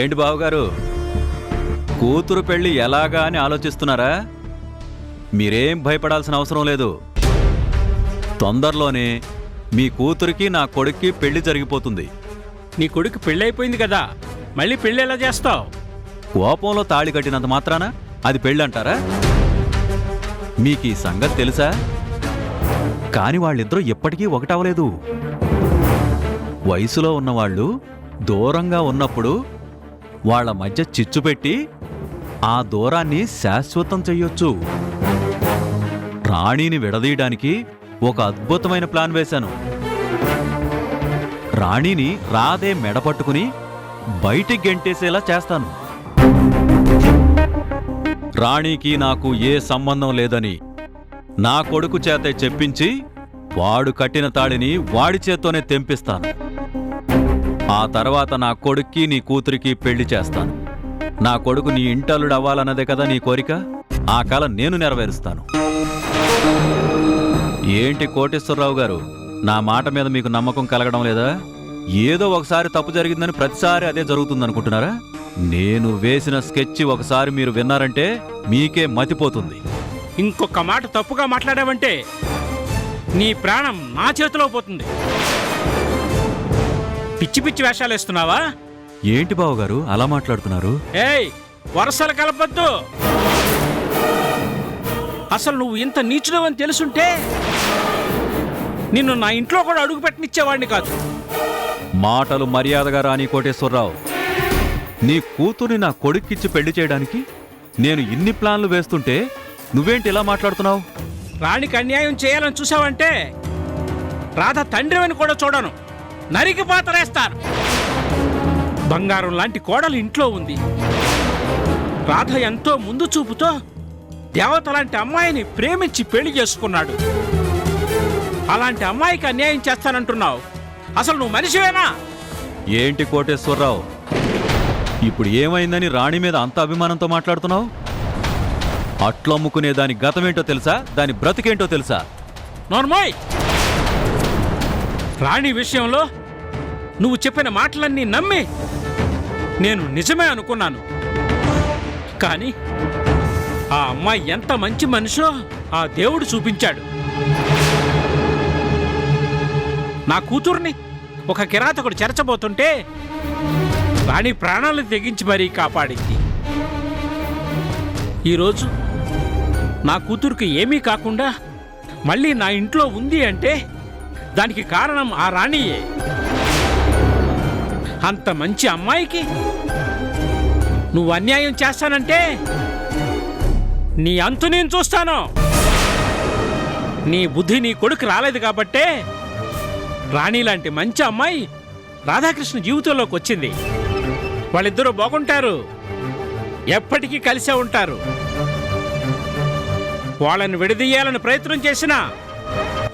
ఏంటి బావగారు, కూతురు పెళ్లి ఎలాగా అని ఆలోచిస్తున్నారా? మీరేం భయపడాల్సిన అవసరం లేదు. తొందరలోనే మీ కూతురికి నా కొడుక్కి పెళ్లి జరిగిపోతుంది. నీ కొడుకు పెళ్ళైపోయింది కదా, మళ్ళీ పెళ్ళి ఎలా చేస్తావు? కోపంలో తాళి కట్టినంత మాత్రాన అది పెళ్ళంటారా? మీకు ఈ సంగతి తెలుసా? కాని వాళ్ళిద్దరూ ఎప్పటికీ ఒకటవలేదు. వయసులో ఉన్నవాళ్ళు దూరంగా ఉన్నప్పుడు వాళ్ళ మధ్య చిచ్చు పెట్టి ఆ దూరాన్ని శాశ్వతం చెయ్యొచ్చు. రాణిని విడదీయడానికి ఒక అద్భుతమైన ప్లాన్ వేశాను. రాణిని రాధే మెడపట్టుకుని బయటికి గెంటేసేలా చేస్తాను. రాణికి నాకు ఏ సంబంధం లేదని నా కొడుకు చేతే చెప్పించి వాడు కట్టిన తాళిని వాడి చేత్తోనే తెంపిస్తాను. ఆ తర్వాత నా కొడుక్కి నీ కూతురికి పెళ్లి చేస్తాను. నా కొడుకు నీ ఇంటల్లుడు అవ్వాలన్నదే కదా నీ కోరిక. ఆ కల నేను నెరవేరుస్తాను. ఏంటి కోటేశ్వరరావు గారు, నా మాట మీద మీకు నమ్మకం కలగడం లేదా? ఏదో ఒకసారి తప్పు జరిగిందని ప్రతిసారి అదే జరుగుతుందనుకుంటున్నారా? నేను వేసిన స్కెచ్ ఒకసారి మీరు విన్నారంటే మీకే మతిపోతుంది. ఇంకొక మాట తప్పుగా మాట్లాడావంటే నీ ప్రాణం నా చేతిలో పోతుంది. పిచ్చి పిచ్చి వేషాలు వేస్తున్నావా? ఏంటి బావగారు అలా మాట్లాడుతున్నారు? ఏయ్, వరసలు కలపొద్దు. అసలు నువ్వు ఇంత నీచుడవని తెలుసుంటే నిన్ను నా ఇంట్లో కూడా అడుగు పెట్టనిచ్చేవాడిని కాదు. మాటలు మర్యాదగా రాని కోటేశ్వరరావు. నీ కూతుర్ని నా కొడుక్కిచ్చి పెళ్లి చేయడానికి నేను ఇన్ని ప్లాన్లు వేస్తుంటే నువ్వేంటి ఇలా మాట్లాడుతున్నావు? రాణికి అన్యాయం చేయాలని చూసావంటే రాధ తండ్రివని కూడా చూడను, నరికి పాతరేస్తాను. బంగారం లాంటి కోడలు ఇంట్లో ఉంది. రాధ ఎంతో ముందు చూపుతో దేవత లాంటి అమ్మాయిని ప్రేమించి పెళ్లి చేసుకున్నాడు. అలాంటి అమ్మాయికి అన్యాయం చేస్తానంటున్నావు. అసలు నువ్వు మనిషివేనా? ఏంటి కోటేశ్వరరావు, ఇప్పుడు ఏమైందని రాణి మీద అంత అభిమానంతో మాట్లాడుతున్నావు? అట్లమ్ముకునే దాని గతమేంటో తెలుసా? దాని బ్రతికేంటో తెలుసా? నోర్మోయ్, రాణి విషయంలో నువ్వు చెప్పిన మాటలన్నీ నమ్మి నేను నిజమే అనుకున్నాను. కానీ ఆ అమ్మాయి ఎంత మంచి మనిషో ఆ దేవుడు చూపించాడు. నా కూతుర్ని ఒక కిరాతకుడు చెరచబోతుంటే రాణి ప్రాణాలను తెగించి మరీ కాపాడింది. ఈరోజు నా కూతురికి ఏమీ కాకుండా మళ్ళీ నా ఇంట్లో ఉంది అంటే దానికి కారణం ఆ రాణియే. అంత మంచి అమ్మాయికి నువ్వు అన్యాయం చేస్తానంటే నీ అంతు నేను చూస్తాను. నీ బుద్ధి నీ కొడుకు రాలేదు కాబట్టే రాణి లాంటి మంచి అమ్మాయి రాధాకృష్ణ జీవితంలోకి వచ్చింది. వాళ్ళిద్దరూ బాగుంటారు, ఎప్పటికీ కలిసే ఉంటారు. వాళ్ళని విడదీయాలని ప్రయత్నం చేసినా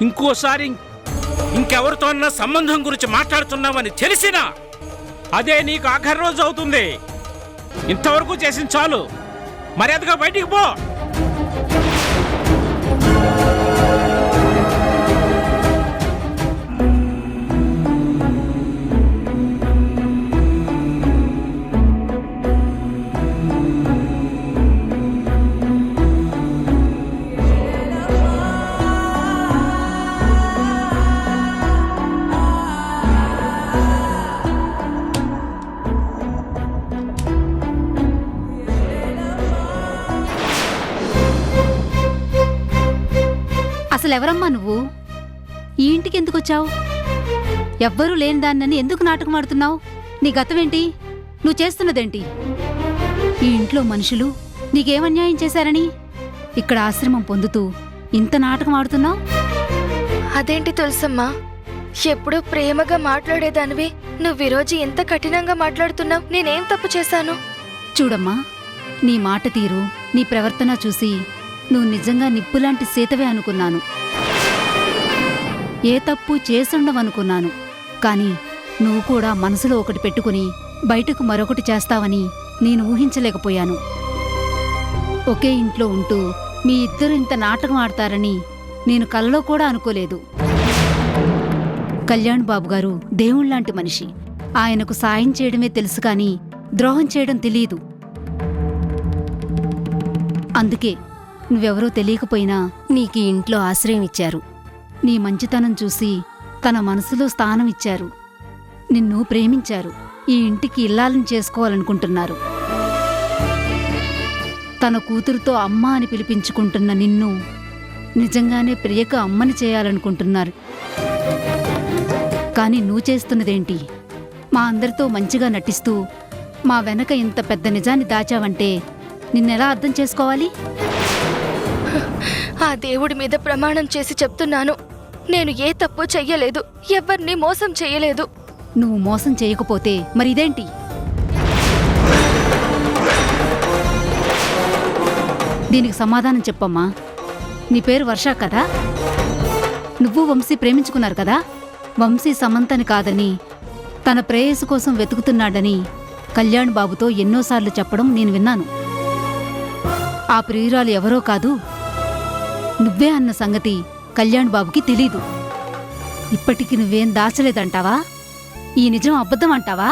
ఇంకోసారి ఇంకెవరితో అన్న సంబంధం గురించి మాట్లాడుతున్నామని తెలిసినా అదే నీకు ఆఖరి రోజు అవుతుంది. ఇంతవరకు చేసింది చాలు, మర్యాదగా బయటికి పో. అసలెవరమ్మా నువ్వు? ఈ ఇంటికి ఎందుకు వచ్చావు? ఎవ్వరూ లేని దాన్నని ఎందుకు నాటకం ఆడుతున్నావు? నీ గతమేంటి? నువ్వు చేస్తున్నదేంటి? ఈ ఇంట్లో మనుషులు నీకేమన్యాయం చేశారని ఇక్కడ ఆశ్రమం పొందుతూ ఇంత నాటకం ఆడుతున్నావు? అదేంటి తులసమ్మా, ఎప్పుడూ ప్రేమగా మాట్లాడేదానివి నువ్వు ఈరోజు ఎంత కఠినంగా మాట్లాడుతున్నావు? నేనేం తప్పు చేశాను? చూడమ్మా, నీ మాట తీరు, నీ ప్రవర్తన చూసి నువ్వు నిజంగా నిప్పులాంటి సీతవే అనుకున్నాను. ఏ తప్పు చేసుండవనుకున్నాను. కాని నువ్వు కూడా మనసులో ఒకటి పెట్టుకుని బయటకు మరొకటి చేస్తావని నేను ఊహించలేకపోయాను. ఒకే ఇంట్లో ఉంటూ మీ ఇద్దరు ఇంత నాటకం ఆడతారని నేను కలలో కూడా అనుకోలేదు. కళ్యాణ్ బాబుగారు దేవుళ్లాంటి మనిషి. ఆయనకు సాయం చేయడమే తెలుసు కానీ ద్రోహం చేయడం తెలియదు. అందుకే నువ్వెవరో తెలియకపోయినా నీకీ ఇంట్లో ఆశ్రయం ఇచ్చారు. నీ మంచితనం చూసి తన మనసులో స్థానం ఇచ్చారు. నిన్ను ప్రేమించారు. ఈ ఇంటికి ఇల్లాలని చేసుకోవాలనుకుంటున్నారు. తన కూతురుతో అమ్మ అని పిలిపించుకుంటున్న నిన్ను నిజంగానే ప్రియక అమ్మని చేయాలనుకుంటున్నారు. కాని నువ్వు చేస్తున్నదేంటి? మా అందరితో మంచిగా నటిస్తూ మా వెనక ఇంత పెద్ద నిజాన్ని దాచావంటే నిన్నెలా అర్థం చేసుకోవాలి? ఆ దేవుడి మీద ప్రమాణం చేసి చెప్తున్నాను, నేను ఏ తప్పు చెయ్యలేదు, ఎవరిని మోసం చెయ్యలేదు. నువ్వు మోసం చేయకపోతే మరిదేంటి? దీనికి సమాధానం చెప్పమ్మా. నీ పేరు వర్ష కదా? నువ్వు వంశీ ప్రేమించుకున్నారు కదా? వంశీ సమంతని కాదని తన ప్రేయసు కోసం వెతుకుతున్నాడని కళ్యాణ్ బాబుతో ఎన్నోసార్లు చెప్పడం నేను విన్నాను. ఆ ప్రియురాలు ఎవరో కాదు, నువ్వే అన్న సంగతి కళ్యాణ్ బాబుకి తెలీదు. ఇప్పటికి నువ్వేం దాచలేదంటావా? ఈ నిజం అబద్ధం అంటావా?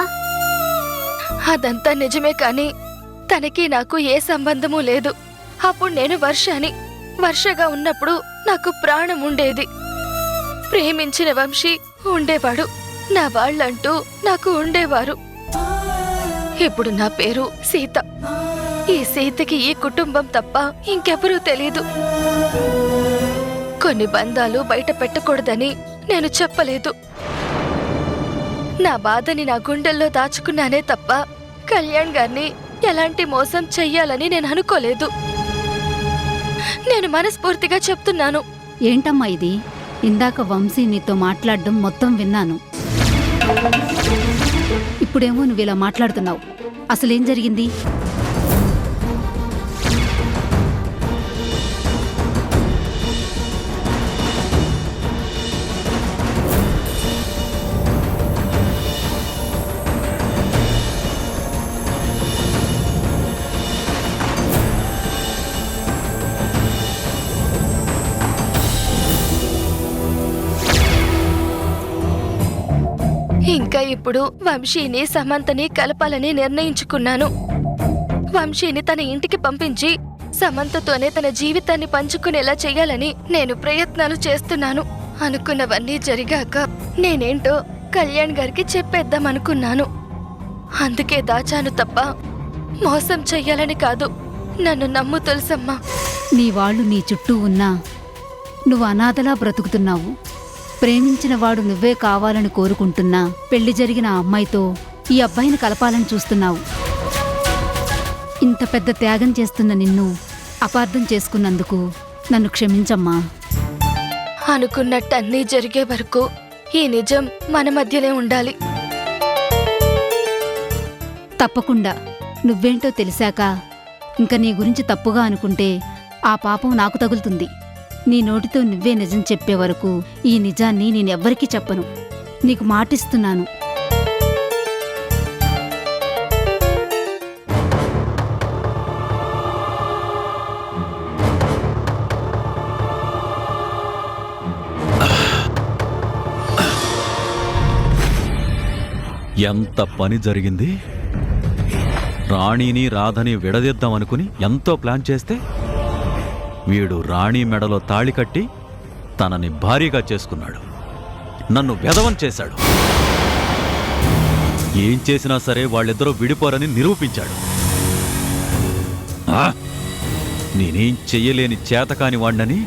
అదంతా నిజమే కాని తనకి నాకు ఏ సంబంధమూ లేదు. అప్పుడు నేను వర్షని. వర్షగా ఉన్నప్పుడు నాకు ప్రాణం ఉండేది. ప్రేమించిన వంశీ ఉండేవాడు. నా వాళ్ళంటూ నాకు ఉండేవారు. ఇప్పుడు నా పేరు సీత. ఈ సీతకి ఈ కుటుంబం తప్ప ఇంకెవరూ తెలీదు. కొన్ని బంధాలు బయట పెట్టకూడదని నేను చెప్పలేదు. నా బాధని నా గుండెల్లో దాచుకున్నానే తప్ప కళ్యాణ్ గారిని ఎలాంటి మోసం చెయ్యాలని నేను అనుకోలేదు. నేను మనస్ఫూర్తిగా చెప్తున్నాను. ఏంటమ్మా ఇది? ఇందాక వంశీ నీతో మాట్లాడడం మొత్తం విన్నాను. ఇప్పుడేమో నువ్విలా మాట్లాడుతున్నావు. అసలేం జరిగింది? ఇంకా ఇప్పుడు వంశీని సమంతని కలపాలని నిర్ణయించుకున్నాను. వంశీని తన ఇంటికి పంపించి సమంతతోనే తన జీవితాన్ని పంచుకునేలా చెయ్యాలని నేను ప్రయత్నాలు చేస్తున్నాను. అనుకున్నవన్నీ జరిగాక నేనేంటో కళ్యాణ్ గారికి చెప్పేద్దామనుకున్నాను. అందుకే దాచాను తప్ప మోసం చెయ్యాలని కాదు. నన్ను నమ్ము తులసమ్మా. నీ వాళ్ళు నీ చుట్టూ ఉన్నా నువ్వు అనాథలా బ్రతుకుతున్నావు. ప్రేమించిన వాడు నువ్వే కావాలని కోరుకుంటున్నా పెళ్లి జరిగిన ఆ అమ్మాయితో ఈ అబ్బాయిని కలపాలని చూస్తున్నావు. ఇంత పెద్ద త్యాగం చేస్తున్న నిన్ను అపార్థం చేసుకున్నందుకు నన్ను క్షమించమ్మా. అనుకున్నట్టు అన్నీ జరిగే వరకు ఈ నిజం మన మధ్యనే ఉండాలి. తప్పకుండా. నువ్వేంటో తెలిసాక ఇంక నీ గురించి తప్పుగా అనుకుంటే ఆ పాపం నాకు తగులుతుంది. నీ నోటితో నువ్వే నిజం చెప్పే వరకు ఈ నిజాన్ని నేనెవ్వరికీ చెప్పను. నీకు మాటిస్తున్నాను. ఎంత పని జరిగింది! రాణిని రాధని విడదీద్దామనుకుని ఎంతో ప్లాన్ చేస్తే వీడు రాణి మెడలో తాళి కట్టి తనని భారీగా చేసుకున్నాడు. నన్ను వెధవం చేశాడు. ఏం చేసినా సరే వాళ్ళిద్దరూ విడిపోరని నిరూపించాడు. నేనేం చెయ్యలేని చేతకాని వాణ్ణని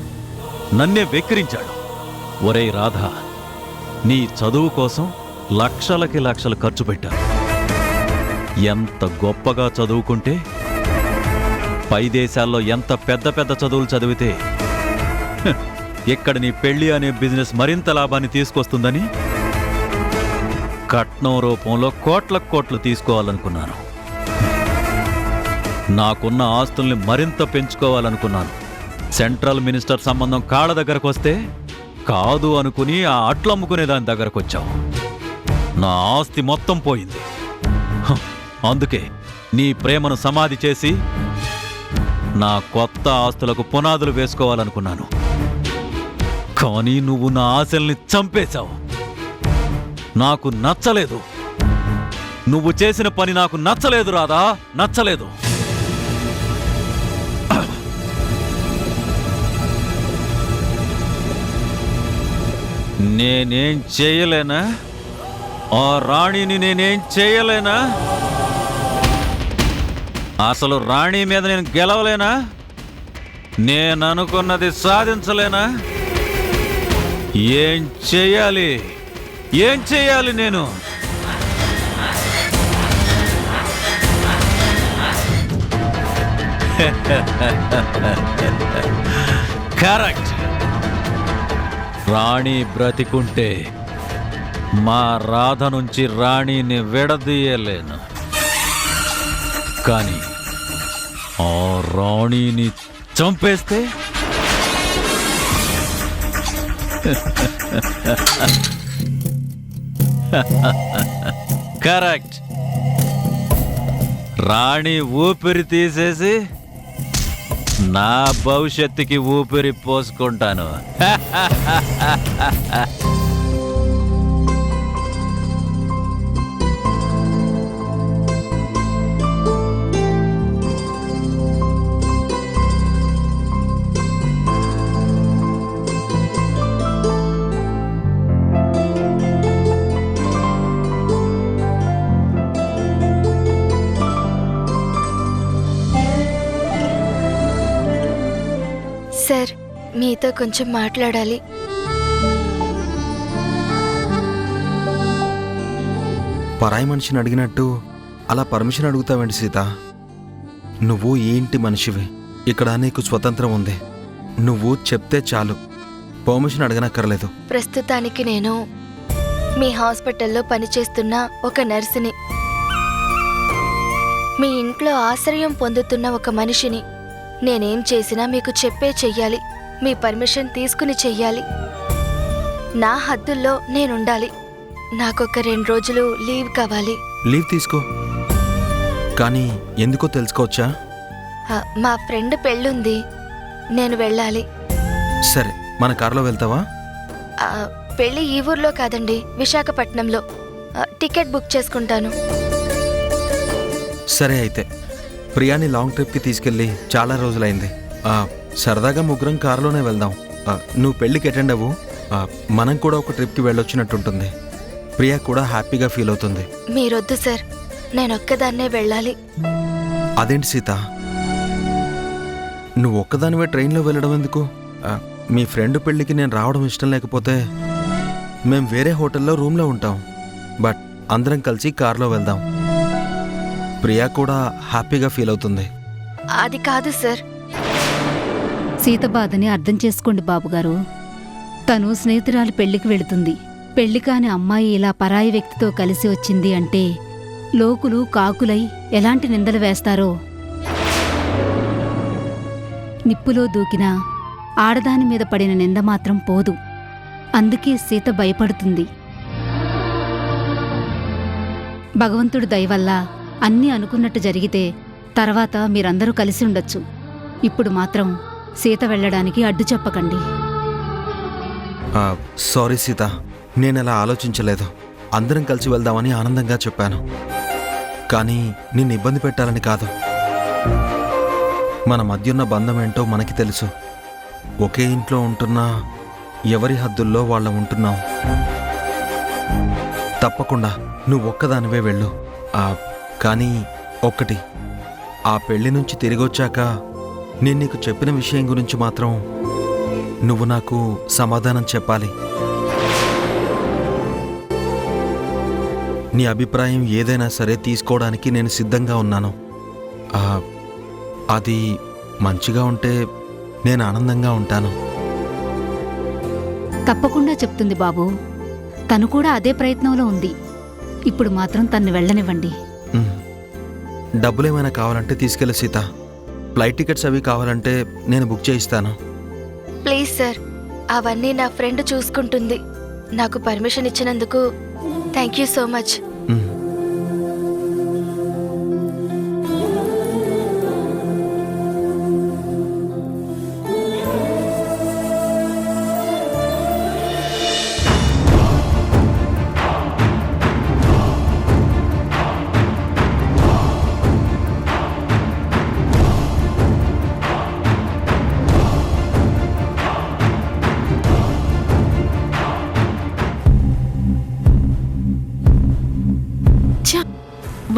నన్నే వెక్కిరించాడు. ఒరేయ్ రాధ, నీ చదువు కోసం లక్షలకి లక్షలు ఖర్చు పెట్టాను. ఎంత గొప్పగా చదువుకుంటే, పై దేశాల్లో ఎంత పెద్ద పెద్ద చదువులు చదివితే ఇక్కడ నీ పెళ్లి అనే బిజినెస్ మరింత లాభాన్ని తీసుకొస్తుందని కట్నం రూపంలో కోట్లకు కోట్లు తీసుకోవాలనుకున్నాను. నాకున్న ఆస్తుల్ని మరింత పెంచుకోవాలనుకున్నాను. సెంట్రల్ మినిస్టర్ సంబంధం కాళ్ళ దగ్గరకు వస్తే కాదు అనుకుని ఆ అట్లమ్ముకునే దాని దగ్గరకు వచ్చావు. నా ఆస్తి మొత్తం పోయింది. అందుకే నీ ప్రేమను సమాధి చేసి నా కొత్త ఆస్తులకు పునాదులు వేసుకోవాలనుకున్నాను. కానీ నువ్వు నా ఆశల్ని చంపేశావు. నాకు నచ్చలేదు. నువ్వు చేసిన పని నాకు నచ్చలేదు రాధా, నచ్చలేదు. నేనేం చేయలేనా? ఆ రాణిని నేనేం చేయలేనా? అసలు రాణి మీద నేను గెలవలేనా? నేను అనుకున్నది సాధించలేనా? ఏం చెయ్యాలి? ఏం చెయ్యాలి నేను? కరెక్ట్. రాణి బ్రతికుంటే మా రాధ నుంచి రాణిని విడదీయలేను. కానీ ఆ రాణిని చంపేస్తే కరెక్ట్. రాణి ఊపిరి తీసేసి నా భవిష్యత్తుకి ఊపిరి పోసుకుంటాను. సార్, మీతో కొంచెం మాట్లాడాలి. పరాయి మనిషిని అడిగినట్టు అలా పర్మిషన్ అడుగుతావేంటి సీత? నువ్వు ఏంటి మనిషివి? ఇక్కడ నీకు స్వతంత్రం ఉంది. నువ్వు చెప్తే చాలు, పర్మిషన్ అడగనక్కర్లేదు. ప్రస్తుతానికి నేను మీ హాస్పిటల్లో పనిచేస్తున్న ఒక నర్సుని, మీ ఇంట్లో ఆశ్రయం పొందుతున్న ఒక మనిషిని. నేనేం చేసినా మీకు చెప్పే చెయ్యాలి. మీ పర్మిషన్ తీసుకుని చెయ్యాలి. నా హద్దుల్లో నేనుండాలి. నాకొక 2 రోజులు లీవ్ కావాలి. లీవ్ తీసుకో, కానీ ఎందుకో తెలుసుకోవచ్చా? మా ఫ్రెండ్ పెళ్ళుంది, నేను వెళ్ళాలి. సరే, మన కారులో వెళ్తావా? పెళ్ళి ఈ ఊర్లో కాదండి, విశాఖపట్నంలో. టికెట్ బుక్ చేసుకుంటాను. సరే అయితే, ప్రియాని లాంగ్ ట్రిప్కి తీసుకెళ్ళి చాలా రోజులైంది. సరదాగా ముగ్గురం కారులోనే వెళ్దాం. నువ్వు పెళ్ళికి అటెండ్ అవ్వు. మనం కూడా ఒక ట్రిప్కి వెళ్ళొచ్చినట్టుంటుంది. ప్రియా కూడా హ్యాపీగా ఫీల్ అవుతుంది. మీరొద్దు సార్, నేనొక్కదాన్నే వెళ్ళాలి. అదేంటి సీత, నువ్వు ఒక్కదానివే ట్రైన్లో వెళ్ళడం ఎందుకు? మీ ఫ్రెండ్ పెళ్ళికి నేను రావడం ఇష్టం లేకపోతే మేం వేరే హోటల్లో రూమ్లో ఉంటాం. బట్ అందరం కలిసి కారులో వెళ్దాం. ప్రియా కూడా హ్యాపీగా ఫీల్ అవుతుంది. అది కాదు సార్. సీత బాధని అర్థం చేసుకోండి బాబుగారు. తను స్నేహితురాలి పెళ్లికి వెళుతుంది. పెళ్లి కాని అమ్మాయి ఇలా పరాయి వ్యక్తితో కలిసి వచ్చింది అంటే లోకులు కాకులై ఎలాంటి నిందలు వేస్తారో. నిప్పులో దూకినా ఆడదాని మీద పడిన నింద మాత్రం పోదు. అందుకే సీత భయపడుతుంది. భగవంతుడి దయ వల్ల అన్నీ అనుకున్నట్టు జరిగితే తర్వాత మీరందరూ కలిసి ఉండొచ్చు. ఇప్పుడు మాత్రం సీత వెళ్ళడానికి అడ్డు చెప్పకండి. సారీ సీత, నేనలా ఆలోచించలేదు. అందరం కలిసి వెళ్దామని ఆనందంగా చెప్పాను. కానీ నిన్ను ఇబ్బంది పెట్టాలని కాదు. మన మధ్యున్న బంధం ఏంటో మనకి తెలుసు. ఒకే ఇంట్లో ఉంటున్నా ఎవరి హద్దుల్లో వాళ్ళం ఉంటున్నాం. తప్పకుండా నువ్వు ఒక్కదానివే వెళ్ళు. కానీ ఒక్కటి, ఆ పెళ్లి నుంచి తిరిగొచ్చాక నేను నీకు చెప్పిన విషయం గురించి మాత్రం నువ్వు నాకు సమాధానం చెప్పాలి. నీ అభిప్రాయం ఏదైనా సరే తీసుకోవడానికి నేను సిద్ధంగా ఉన్నాను. అది మంచిగా ఉంటే నేను ఆనందంగా ఉంటాను. తప్పకుండా చెప్తుంది బాబు. తను కూడా అదే ప్రయత్నంలో ఉంది. ఇప్పుడు మాత్రం తన్ని వెళ్ళనివ్వండి. డబ్బులేమైనా కావాలంటే తీసుకెళ్ళి సీత. ఫ్లైట్ టికెట్స్ అవి కావాలంటే నేను బుక్ చేయిస్తాను. ప్లీజ్ సార్, అవన్నీ నా ఫ్రెండ్ చూసుకుంటుంది. నాకు పర్మిషన్ ఇచ్చినందుకు థ్యాంక్ యూ సో మచ్.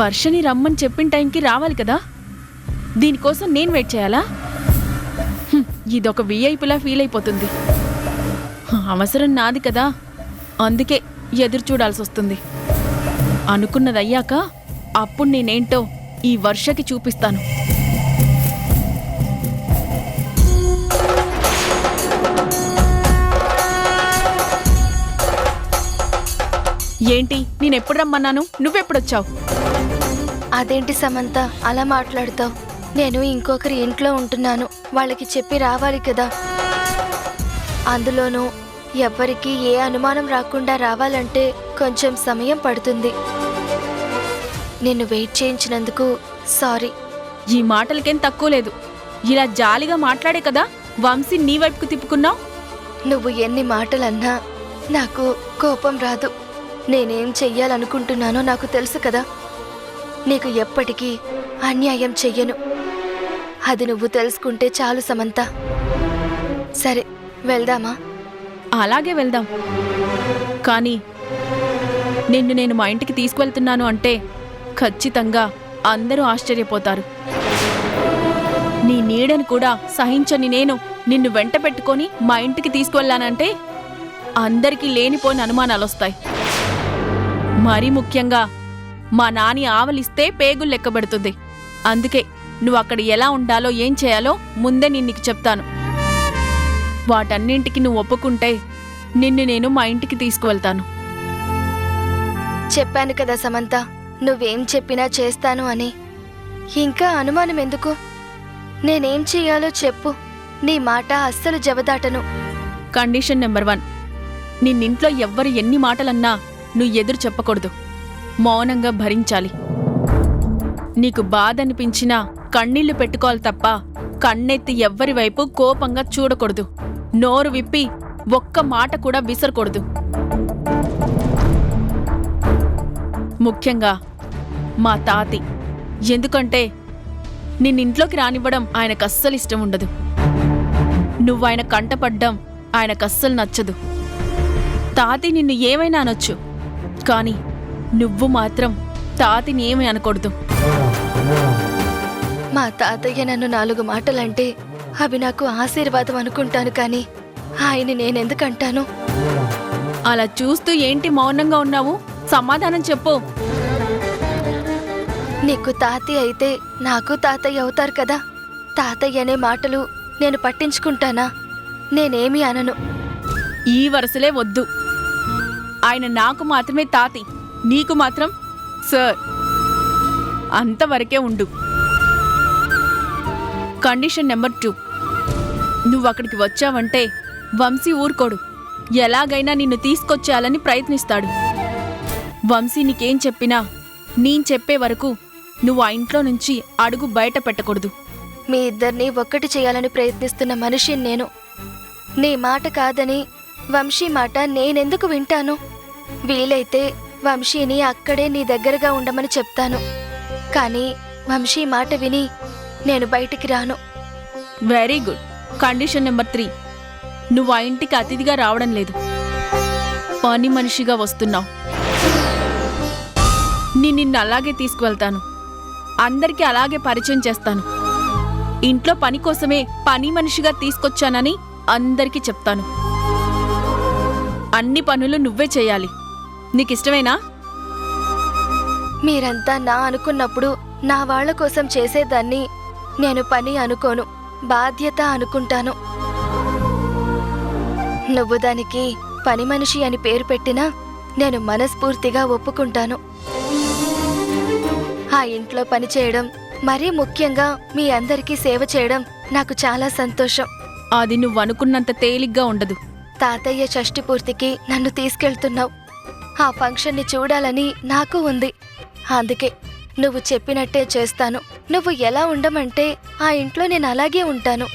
వర్షని రమ్మని చెప్పిన టైంకి రావాలి కదా, దీనికోసం నేను వెయిట్ చేయాలా? ఇదొక వీఐపీలా ఫీల్ అయిపోతుంది. అవసరం నాది కదా, అందుకే ఎదురు చూడాల్సి వస్తుంది. అనుకున్నది అయ్యాక అప్పుడు నేనేంటో ఈ వర్షకి చూపిస్తాను. ఏంటి, నేనెప్పుడు రమ్మన్నాను, నువ్వెప్పుడొచ్చావు? అదేంటి సమంత అలా మాట్లాడతావు? నేను ఇంకొకరి ఇంట్లో ఉంటున్నాను, వాళ్ళకి చెప్పి రావాలి కదా. అందులోనూ ఎవ్వరికీ ఏ అనుమానం రాకుండా రావాలంటే కొంచెం సమయం పడుతుంది. నిన్ను వెయిట్ చేయించినందుకు సారీ. ఈ మాటలకేం తక్కువ లేదు. ఇలా జాలిగా మాట్లాడే కదా వంశీ నీ వైపుకు తిప్పుకున్నావు. నువ్వు ఎన్ని మాటలన్నా నాకు కోపం రాదు. నేనేం చెయ్యాలనుకుంటున్నానో నాకు తెలుసు కదా. నీకు ఎప్పటికీ అన్యాయం చెయ్యను. అది నువ్వు తెలుసుకుంటే చాలు సమంత. సరే వెళ్దామా? అలాగే వెళ్దాం. కానీ నిన్ను నేను మా ఇంటికి తీసుకువెళ్తున్నాను అంటే ఖచ్చితంగా అందరూ ఆశ్చర్యపోతారు. నీ నీడను కూడా సహించని నేను నిన్ను వెంట పెట్టుకొని మా ఇంటికి తీసుకువెళ్ళానంటే అందరికీ లేనిపోయిన అనుమానాలొస్తాయి. మరీ ముఖ్యంగా మా నాని ఆవలిస్తే పేగులు లెక్కబెడుతుంది. అందుకే నువ్వు అక్కడ ఎలా ఉండాలో ఏం చేయాలో ముందే నేను నీకు చెప్తాను. వాటన్నింటికి నువ్వు ఒప్పుకుంటే నిన్ను నేను మా ఇంటికి తీసుకువెళ్తాను. చెప్పాను కదా సమంత, నువ్వేం చెప్పినా చేస్తాను అని. ఇంకా అనుమానం ఎందుకు? నేనేం చెయ్యాలో చెప్పు. నీ మాట అస్సలు జవదాటను. కండిషన్ నెంబర్ 1, నిన్నింట్లో ఎవ్వరు ఎన్ని మాటలన్నా నువ్వు ఎదురు చెప్పకూడదు. మౌనంగా భరించాలి. నీకు బాధ అనిపించినా కన్నీళ్లు పెట్టుకోవాలి తప్ప కన్నెత్తి ఎవ్వరి వైపు కోపంగా చూడకూడదు. నోరు విప్పి ఒక్క మాట కూడా విసరకూడదు. ముఖ్యంగా మా తాతి. ఎందుకంటే నిన్నింట్లోకి రానివ్వడం ఆయనకస్సలు ఇష్టం ఉండదు. నువ్వు ఆయన కంటపడ్డం ఆయనకస్సలు నచ్చదు. తాతి నిన్ను ఏమైనా అనొచ్చు, కానీ నువ్వు మాత్రం తాతిని ఏమీ అనకూడదు. మా తాతయ్య నన్ను 4 మాటలంటే అవి నాకు ఆశీర్వాదం అనుకుంటాను, కానీ ఆయన్ని నేనెందుకంటాను? అలా చూస్తూ ఏంటి మౌనంగా ఉన్నావు? సమాధానం చెప్పు. నీకు తాతయ్య అయితే నాకు తాతయ్య అవుతారు కదా. తాతయ్య అనే మాటలు నేను పట్టించుకుంటానా? నేనేమీ అనను. ఈ వరుసలే వద్దు. ఆయన నాకు మాత్రమే తాతి, నీకు మాత్రం సార్. అంతవరకే ఉండు. కండిషన్ నెంబర్ 2, నువ్వు అక్కడికి వచ్చావంటే వంశీ ఊరుకోడు. ఎలాగైనా నిన్ను తీసుకొచ్చేయాలని ప్రయత్నిస్తాడు. వంశీ నీకేం చెప్పినా నేను చెప్పే వరకు నువ్వు ఆ ఇంట్లో నుంచి అడుగు బయట పెట్టకూడదు. మీ ఇద్దరిని ఒక్కటి చేయాలని ప్రయత్నిస్తున్న మనిషిని నేను. నీ మాట కాదని వంశీ మాట నేనెందుకు వింటాను? వీలైతే వంశీని అక్కడే నీ దగ్గరగా ఉండమని చెప్తాను, కానీ వంశీ మాట విని నేను బయటికి రాను. Very good. కండిషన్ నెంబర్ 3, నువ్వు ఆ ఇంటికి అతిథిగా రావడం లేదు, పని మనిషిగా వస్తున్నావు. నిన్ను అలాగే తీసుకువెళ్తాను. అందరికీ అలాగే పరిచయం చేస్తాను. ఇంట్లో పని కోసమే పని మనిషిగా తీసుకొచ్చానని అందరికీ చెప్తాను. అన్ని పనులు నువ్వే చేయాలి. నీకిష్టమేనా? మీరంతా నా అనుకున్నప్పుడు నా వాళ్ళ కోసం చేసేదాన్ని నేను పని అనుకోను, బాధ్యత అనుకుంటాను. నువ్వు దానికి పని మనిషి అని పేరు పెట్టినా నేను మనస్ఫూర్తిగా ఒప్పుకుంటాను. ఆ ఇంట్లో పని చేయడం, మరీ ముఖ్యంగా మీ అందరికీ సేవ చేయడం నాకు చాలా సంతోషం. అది నువ్వు అనుకున్నంత తేలిగ్గా ఉండదు. తాతయ్య షష్ఠి పూర్తికి నన్ను తీసుకెళ్తున్నావు. ఆ ఫంక్షన్ని చూడాలని నాకు ఉంది. అందుకే నువ్వు చెప్పినట్టే చేస్తాను. నువ్వు ఎలా ఉండమంటే ఆ ఇంట్లో నేను అలాగే ఉంటాను.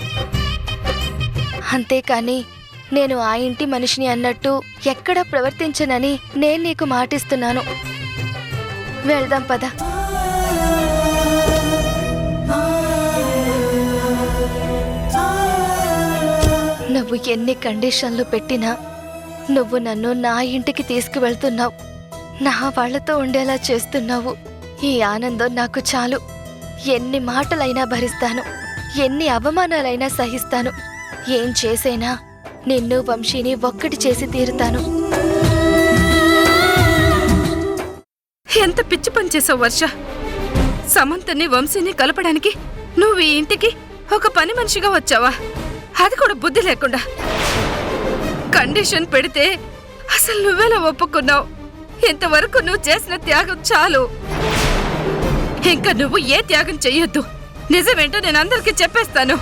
అంతేకాని నేను ఆ ఇంటి మనిషిని అన్నట్టు ఎక్కడా ప్రవర్తించనని నేను నీకు మాటిస్తున్నాను. వెళ్దాం పద. నువ్వు ఎన్ని కండిషన్లు పెట్టినా నువ్వు నన్ను నా ఇంటికి తీసుకువెళ్తున్నావు. నా వాళ్లతో ఉండేలా చేస్తున్నావు. ఈ ఆనందం నాకు చాలు. ఎన్ని మాటలైనా భరిస్తాను, ఎన్ని అవమానాలైనా సహిస్తాను. ఏం చేసేనా నిన్ను వంశీని ఒక్కటి చేసి తీరుతాను. ఎంత పిచ్చి పని చేసావు వర్ష. సమంతని వంశీని కలపడానికి నువ్వు ఈ ఇంటికి ఒక పని మనిషిగా వచ్చావా? అది కూడా బుద్ధి లేకుండా. కండిషన్ పెడితే అసలు నువ్వెలా ఒప్పుకున్నావు? ఇంతవరకు నువ్వు చేసిన త్యాగం చాలు. ఇంకా నువ్వు ఏ త్యాగం చెయ్యొద్దు. నిజమేంటో నేను అందరికీ చెప్పేస్తాను.